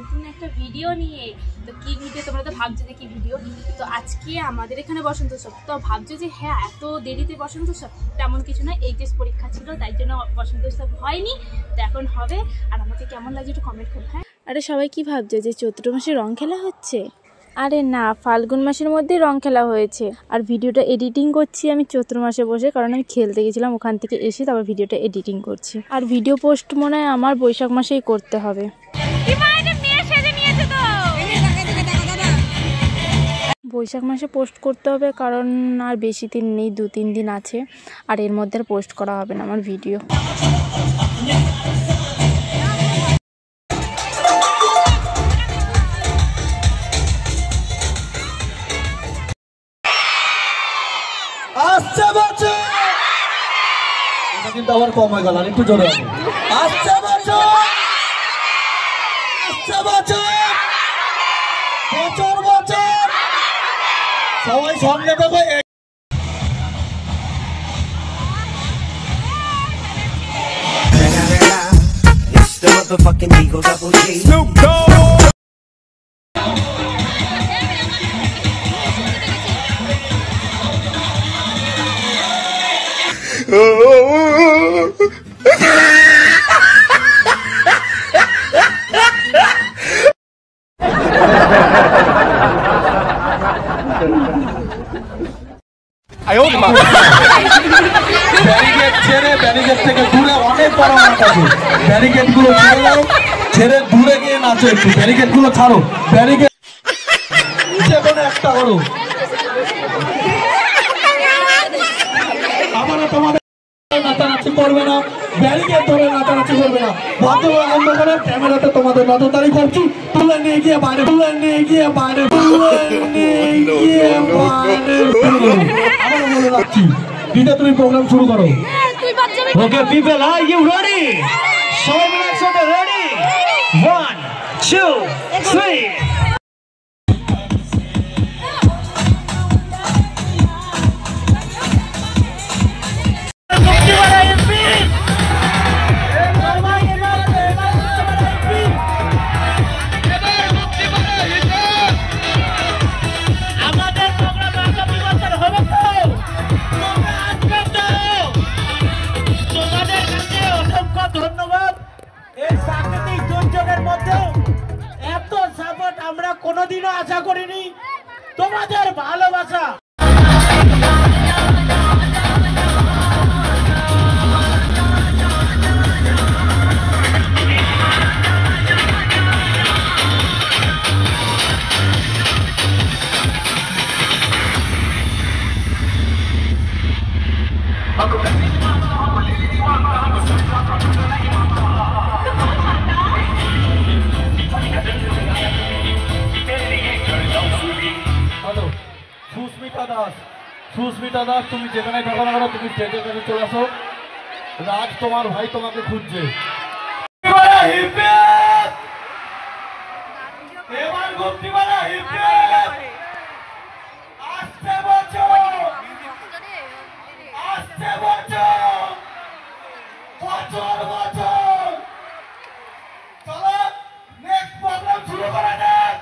নতুন একটা ভিডিও নিয়ে। তো কি ভিডিও তোমরা তো ভাবছো যে কি ভিডিও। তো আজকে আমাদের এখানে বসন্ত উৎসব। তো ভাবছো যে হ্যাঁ এত দেরিতে বসন্ত উৎসব, তেমন কিছু না, এইচএস পরীক্ষা ছিল তাই জন্য বসন্ত উৎসব হয়নি, তো এখন হবে। আর আমাকে কেমন লাগে একটু কমেন্ট করো। হ্যাঁ, আরে সবাই কি ভাবছে যে চৈত্র মাসে রং খেলা হচ্ছে? আরে না, ফাল্গুন মাসের মধ্যেই রং খেলা হয়েছে। আর ভিডিওটা এডিটিং করছি আমি চৈত্র মাসে বসে, কারণ আমি খেলতে গেছিলাম, ওখান থেকে এসে তারপর ভিডিওটা এডিটিং করছি। আর ভিডিও পোস্ট মনে হয় আমার বৈশাখ মাসেই করতে হবে। বৈশাখ মাসে পোস্ট করতে হবে, কারণ আর বেশি দিন নেই, 2-3 দিন আছে। আর এর মধ্যে আর পোস্ট করা হবে না আমার ভিডিও। আসছে বছর, এটা কিন্তু আবার কম হয়ে গেল, আর একটু জোরে হবে। আসছে বছর, আসছে বছর, বছর বছর, সবাই সঙ্গে দেবো। It's the motherfucking Eagle Double G. Snoop Dogg. Barricade ছেড়ে, ব্যারিকেড থেকে দূরে অনেক বড় মাঠ আছে, ব্যারিকেড গুলো ছেড়ে দাও, ছেড়ে দূরে গিয়ে নাচো একটু। ব্যারিকেড গুলো ছাড়ো, ব্যারিকেড যে কোনো একটা করো। আবারও তোমাদের নাচানাচি করবে না, ব্যারিকেড ধরে নাচানাচি করবে না। ভদ্র বন্ধ করে ক্যামেরাতে তোমাদের নজরদারি করছি। তুলে নিয়ে গিয়ে বাইরে, তুলে নিয়ে গিয়ে বাইরে, তুলে নিয়ে গিয়ে বাইরে। আবারও বলে রাখছি, দিদা তুমি প্রোগ্রাম শুরু করো। Okay people, are you ready? সবাই মিলে একসাথে রেডি? 1 2 3। আমরা কোনোদিনও আশা করিনি তোমাদের ভালোবাসা। সুস্মিতা দাস, তুমি যেখানে থাকো না কেন, তুমি স্টেজের কাছে চলে আসো। রাজ তোমার ভাই তোমাকে খুঁজছে। চলো নেক্সট প্রোগ্রাম শুরু করা যাক।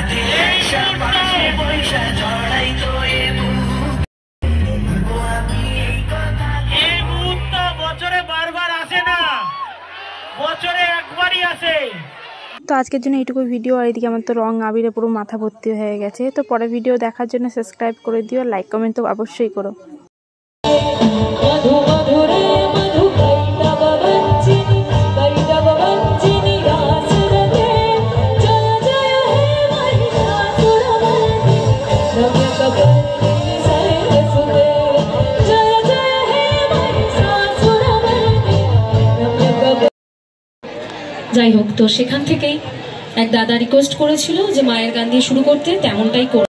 এই মুহূর্ত বছরে বারবার আসে না, বছরে একবারই আসে। তো আজকের জন্য এইটুকু ভিডিও। আর এদিকে আমার তো রং আবিরে পুরো মাথা ভর্তি হয়ে গেছে। তো পরের ভিডিও দেখার জন্য সাবস্ক্রাইব করে দিও, লাইক কমেন্ট তো অবশ্যই করো। যাই হোক, তো সেখান থেকেই এক দাদা রিকোয়েস্ট করেছিল যে মায়ের গান দিয়ে শুরু করতে, তেমনটাই